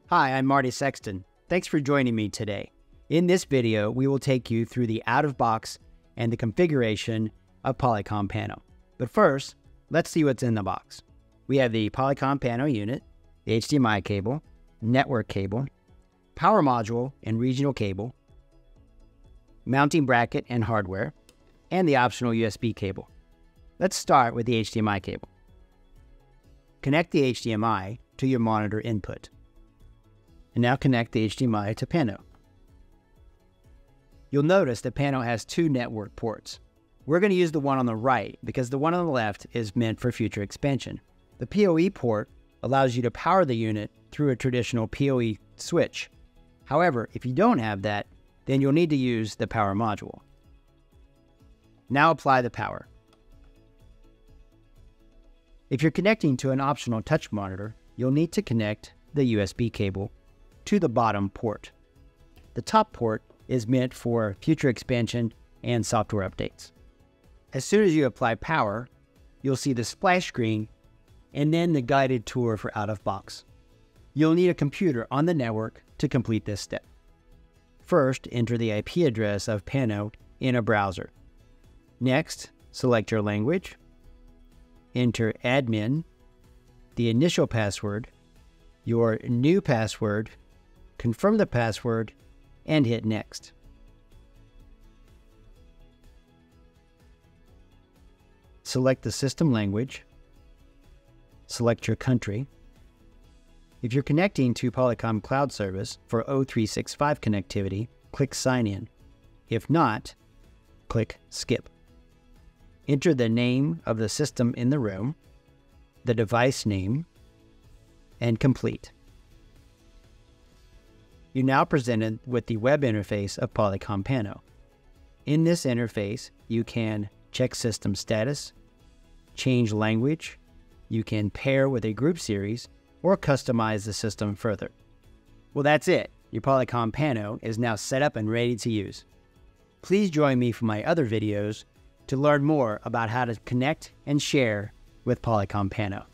Hi, I'm Marty Sexton. Thanks for joining me today. In this video, we will take you through the out-of-box and the configuration of Polycom Pano. But first, let's see what's in the box. We have the Polycom Pano unit, the HDMI cable, network cable, power module and regional cable, mounting bracket and hardware, and the optional USB cable. Let's start with the HDMI cable. Connect the HDMI to your monitor input. And now connect the HDMI to Pano. You'll notice that Pano has two network ports. We're going to use the one on the right because the one on the left is meant for future expansion. The PoE port allows you to power the unit through a traditional PoE switch. However, if you don't have that, then you'll need to use the power module. Now apply the power. If you're connecting to an optional touch monitor, you'll need to connect the USB cable to the bottom port. The top port is meant for future expansion and software updates. As soon as you apply power, you'll see the splash screen and then the guided tour for out-of-box. You'll need a computer on the network to complete this step. First, enter the IP address of Pano in a browser. Next, select your language, enter admin, the initial password, your new password, confirm the password, and hit next. Select the system language, select your country. If you're connecting to Polycom Cloud Service for O365 connectivity, click Sign In. If not, click Skip. Enter the name of the system in the room, the device name, and complete. You're now presented with the web interface of Polycom Pano. In this interface, you can check system status, change language, you can pair with a group series, or customize the system further. Well, that's it. Your Polycom Pano is now set up and ready to use. Please join me for my other videos to learn more about how to connect and share with Polycom Pano.